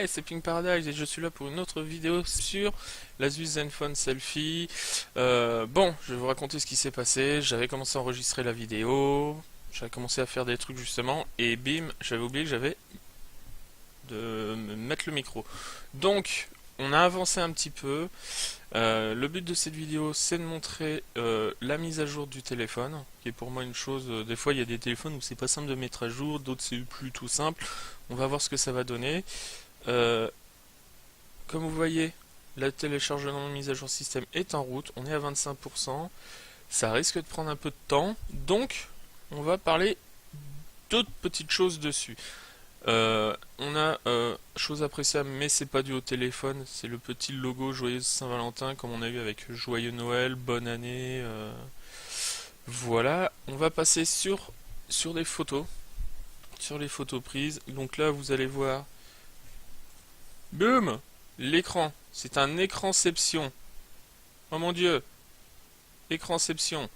Ouais, c'est Pink Paradise et je suis là pour une autre vidéo sur l'Asus Zenfone Selfie. Bon, je vais vous raconter ce qui s'est passé. J'avais commencé à enregistrer la vidéo, j'avais commencé à faire des trucs justement, et bim, j'avais oublié que j'avais de me mettre le micro. Donc, on a avancé un petit peu. Le but de cette vidéo, c'est de montrer la mise à jour du téléphone, qui est pour moi une chose. Des fois, il y a des téléphones où c'est pas simple de mettre à jour, d'autres c'est plus tout simple. On va voir ce que ça va donner. Euh, Comme vous voyez, le téléchargement de mise à jour système est en route. On est à 25%. Ça risque de prendre un peu de temps. Donc, on va parler d'autres petites choses dessus. On a chose appréciable, mais c'est pas dû au téléphone. C'est le petit logo Joyeuse Saint-Valentin, comme on a eu avec Joyeux Noël, Bonne Année. Voilà. On va passer sur des photos. Sur les photos prises. Donc là, vous allez voir. Boum! L'écran. C'est un écranception. Oh mon dieu! Écranception.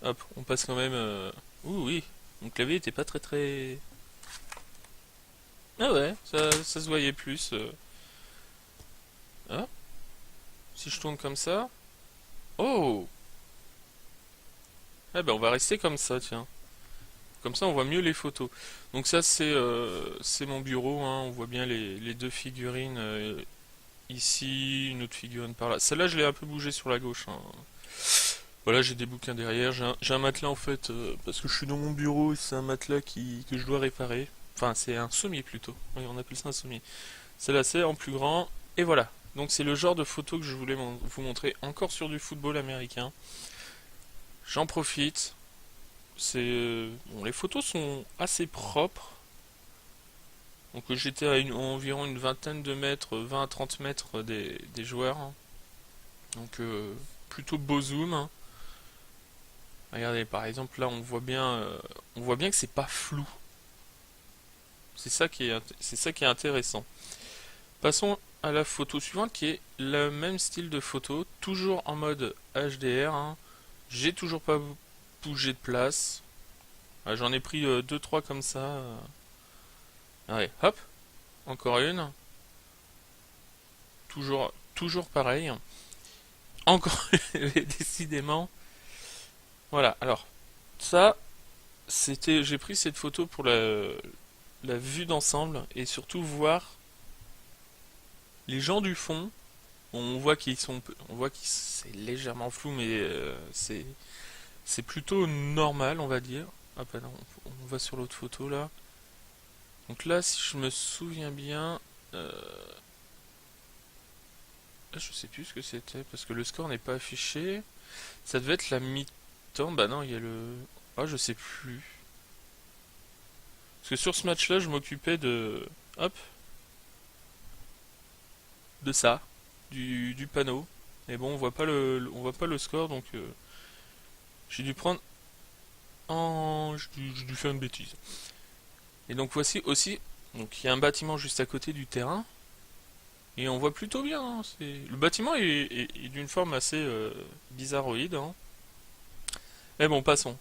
Hop, on passe quand même. Ouh oui, mon clavier était pas très. Ah ouais, ça se voyait plus. Ah, si je tourne comme ça. Oh! Eh ben on va rester comme ça, tiens. Comme ça on voit mieux les photos. Donc ça c'est mon bureau, hein. On voit bien les deux figurines ici, une autre figurine par là. Celle-là je l'ai un peu bougé sur la gauche, hein. Voilà, j'ai des bouquins derrière. J'ai un matelas en fait, parce que je suis dans mon bureau et c'est un matelas que je dois réparer. Enfin, c'est un sommier plutôt. Oui, on appelle ça un sommier. Celle-là, c'est en plus grand. Et voilà. Donc, c'est le genre de photo que je voulais vous montrer encore sur du football américain. J'en profite. Bon, les photos sont assez propres. Donc, j'étais à environ une vingtaine de mètres, 20 à 30 mètres des joueurs, hein. Donc, plutôt beau zoom, hein. Regardez, par exemple, là, on voit bien que c'est pas flou. C'est ça qui est intéressant. Passons à la photo suivante, qui est le même style de photo, toujours en mode HDR, hein. J'ai toujours pas bougé de place. Ah, j'en ai pris deux trois comme ça. Allez, hop, encore une. Toujours pareil. Encore, décidément. Voilà. Alors, ça, j'ai pris cette photo pour la vue d'ensemble et surtout voir les gens du fond. On voit qu'ils c'est légèrement flou, mais c'est plutôt normal, on va dire. Ah bah non, on va sur l'autre photo là. Donc là, si je me souviens bien, je sais plus ce que c'était parce que le score n'est pas affiché. Ça devait être la mi-temps. Bah non, il y a le. Ah, je sais plus. Parce que sur ce match-là, je m'occupais hop, de ça, du panneau. Et bon, on voit pas le score, donc j'ai dû prendre j'ai dû faire une bêtise. Et donc voici aussi, donc il y a un bâtiment juste à côté du terrain, et on voit plutôt bien, hein. Le bâtiment est d'une forme assez bizarroïde, hein. Mais bon, passons.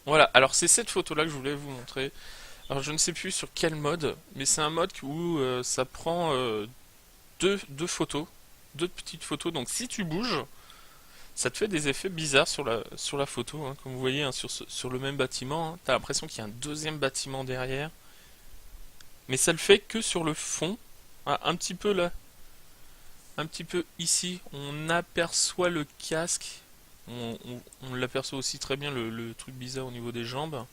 Voilà, alors c'est cette photo-là que je voulais vous montrer. Alors je ne sais plus sur quel mode, mais c'est un mode où ça prend deux photos, deux petites photos. Donc si tu bouges, ça te fait des effets bizarres sur la photo, hein. Comme vous voyez, hein, sur le même bâtiment, hein. T'as l'impression qu'il y a un deuxième bâtiment derrière. Mais ça le fait que sur le fond. Ah, un petit peu là. Un petit peu ici. On aperçoit le casque. On l'aperçoit aussi très bien le truc bizarre au niveau des jambes.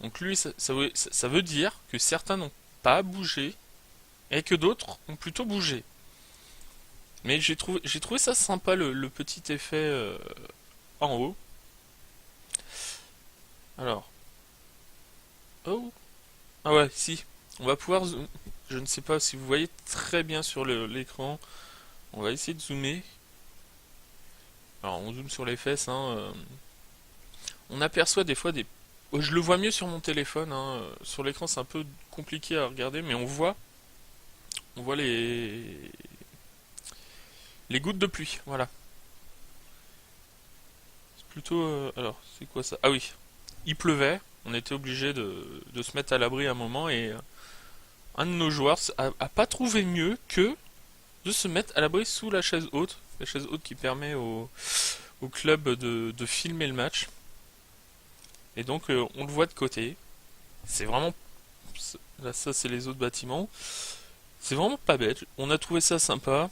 Donc lui, ça veut dire que certains n'ont pas bougé et que d'autres ont plutôt bougé. Mais j'ai trouvé ça sympa le petit effet en haut. Alors, oh, ah ouais, si, on va pouvoir je ne sais pas si vous voyez très bien sur l'écran. On va essayer de zoomer. Alors on zoome sur les fesses, hein. On aperçoit des fois des. Oh, je le vois mieux sur mon téléphone, hein. Sur l'écran c'est un peu compliqué à regarder, mais on voit les gouttes de pluie. Voilà. C'est plutôt. Alors c'est quoi ça? Ah oui, il pleuvait. on était obligé de se mettre à l'abri un moment et un de nos joueurs a pas trouvé mieux que de se mettre à l'abri sous la chaise haute qui permet au club de filmer le match. Et donc on le voit de côté. C'est vraiment... Là ça c'est les autres bâtiments. C'est vraiment pas bête. On a trouvé ça sympa.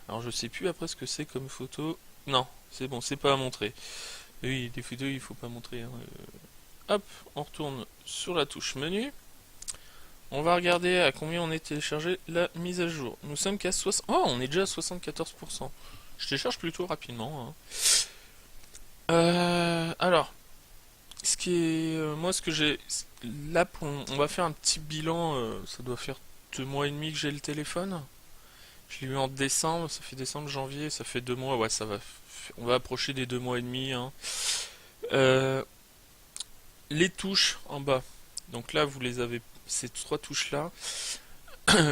Alors je sais plus après ce que c'est comme photo. Non, c'est bon, c'est pas à montrer. Oui, des photos il faut pas montrer, hein. Hop, on retourne sur la touche menu. On va regarder à combien on est téléchargé la mise à jour. Nous sommes qu'à 60... Oh, on est déjà à 74%. Je télécharge plutôt rapidement, hein. Alors, ce qui est... moi, ce que j'ai... Là, on va faire un petit bilan. Ça doit faire 2 mois et demi que j'ai le téléphone. Je l'ai eu en décembre, ça fait décembre, janvier, ça fait 2 mois. Ouais, ça va... On va approcher des 2 mois et demi, hein. Les touches en bas. Donc là, vous les avez... Ces trois touches-là.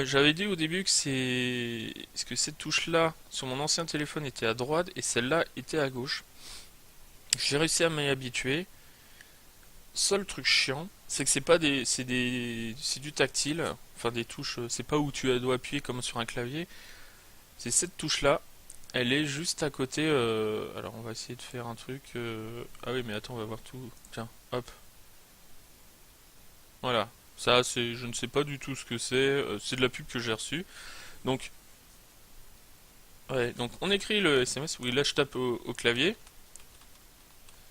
J'avais dit au début que cette touche-là, sur mon ancien téléphone, était à droite et celle-là était à gauche. J'ai réussi à m'y habituer. Seul truc chiant, c'est que c'est pas c'est du tactile. Enfin, des touches, c'est pas où tu dois appuyer comme sur un clavier. C'est cette touche-là. Elle est juste à côté. Alors, on va essayer de faire un truc. Ah oui, mais attends, on va voir tout. Tiens, hop. Voilà. Ça, je ne sais pas du tout ce que c'est. C'est de la pub que j'ai reçue. Donc, ouais, donc on écrit le SMS. Oui, là, je tape au clavier.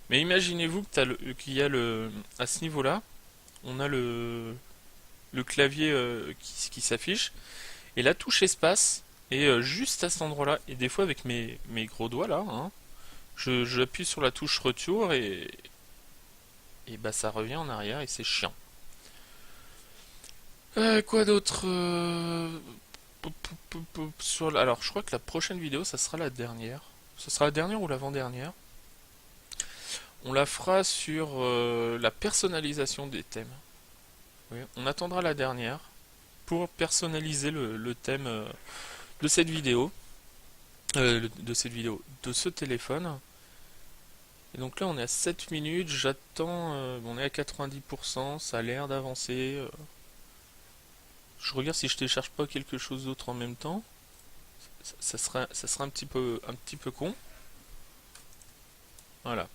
Mais imaginez-vous qu'il y a à ce niveau-là, on a le clavier qui s'affiche et la touche espace est juste à cet endroit-là. Et des fois, avec mes gros doigts là, hein, j'appuie sur la touche retour et bah ça revient en arrière et c'est chiant. Quoi d'autre alors, je crois que la prochaine vidéo, ça sera la dernière. Ça sera la dernière ou l'avant-dernière. On la fera sur la personnalisation des thèmes. Oui, on attendra la dernière pour personnaliser le thème de cette vidéo. De ce téléphone. Et donc là, on est à 7 minutes. J'attends. On est à 90%. Ça a l'air d'avancer. Je regarde si je télécharge pas quelque chose d'autre en même temps. Ça sera un petit peu con. Voilà.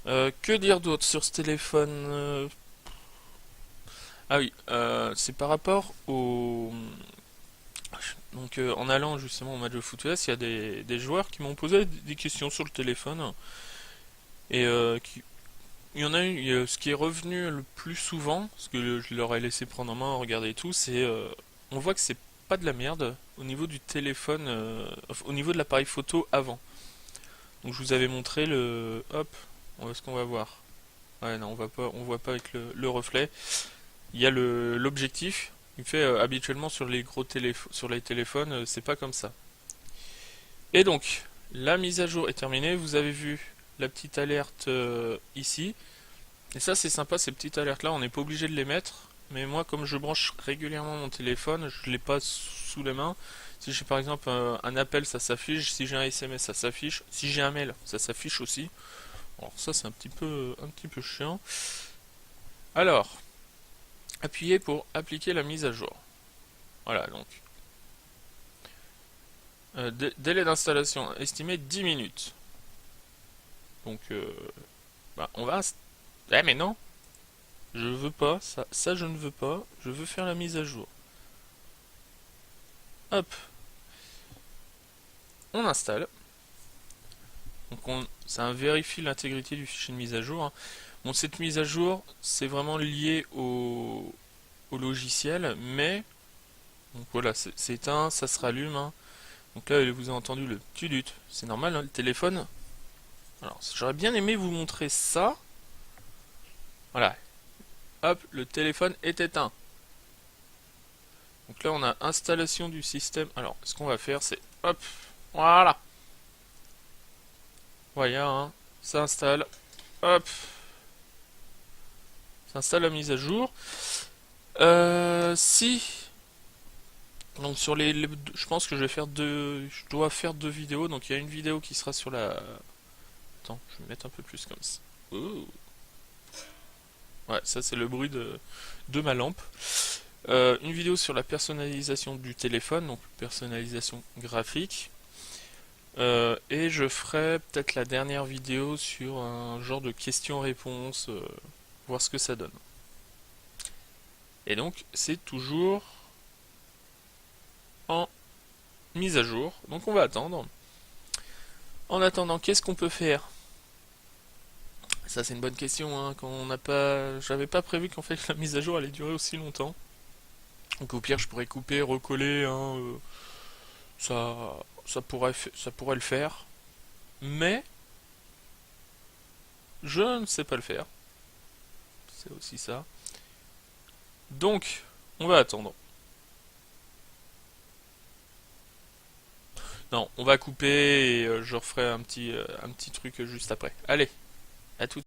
Que dire d'autre sur ce téléphone? Ah oui, c'est par rapport au... Donc en allant justement au match de foot, il y a des joueurs qui m'ont posé des questions sur le téléphone. Et il y en a une, ce qui est revenu le plus souvent, ce que je leur ai laissé prendre en main, regarder et tout, c'est... on voit que c'est pas de la merde au niveau du téléphone, au niveau de l'appareil photo avant. Donc je vous avais montré le... Hop, est-ce qu'on va voir? Ouais, non, on voit pas avec le reflet. Il y a l'objectif. Il fait habituellement sur les sur les téléphones, c'est pas comme ça. Et donc, la mise à jour est terminée. Vous avez vu la petite alerte ici. Et ça, c'est sympa, ces petites alertes-là. On n'est pas obligé de les mettre. Mais moi, comme je branche régulièrement mon téléphone, je l'ai pas sous la main. Si j'ai par exemple un appel, ça s'affiche. Si j'ai un SMS, ça s'affiche. Si j'ai un mail, ça s'affiche aussi. Alors ça, c'est un petit peu chiant. Alors, appuyez pour appliquer la mise à jour. Voilà, donc. Délai d'installation estimé 10 minutes. Donc, bah, on va... Eh mais non, je veux pas, ça je ne veux pas, je veux faire la mise à jour. Hop, on installe. Donc ça vérifie l'intégrité du fichier de mise à jour, hein. Bon, cette mise à jour, c'est vraiment lié au logiciel, mais donc voilà, c'est éteint, ça se rallume, hein. Donc là, vous avez entendu le tudut, c'est normal, hein, le téléphone. Alors, j'aurais bien aimé vous montrer ça. Voilà, hop, le téléphone est éteint. Donc là, on a installation du système. Alors, ce qu'on va faire, c'est hop, voilà. Voilà, hein, ça installe. Hop, ça installe la mise à jour. Si donc sur je pense que je dois faire deux vidéos. Donc il y a une vidéo qui sera sur la... Attends, je vais mettre un peu plus comme ça. Ouh. Ouais, ça c'est le bruit de ma lampe. Une vidéo sur la personnalisation du téléphone, donc personnalisation graphique. Et je ferai peut-être la dernière vidéo sur un genre de questions-réponses, voir ce que ça donne. Et donc c'est toujours en mise à jour, donc on va attendre. En attendant, qu'est-ce qu'on peut faire? Ça c'est une bonne question, hein, quand on n'a pas. J'avais pas prévu qu'en fait la mise à jour allait durer aussi longtemps. Donc au pire je pourrais couper, recoller, hein, ça pourrait le faire. Mais je ne sais pas le faire. C'est aussi ça. Donc, on va attendre. Non, on va couper et je referai un petit truc juste après. Allez, à tout.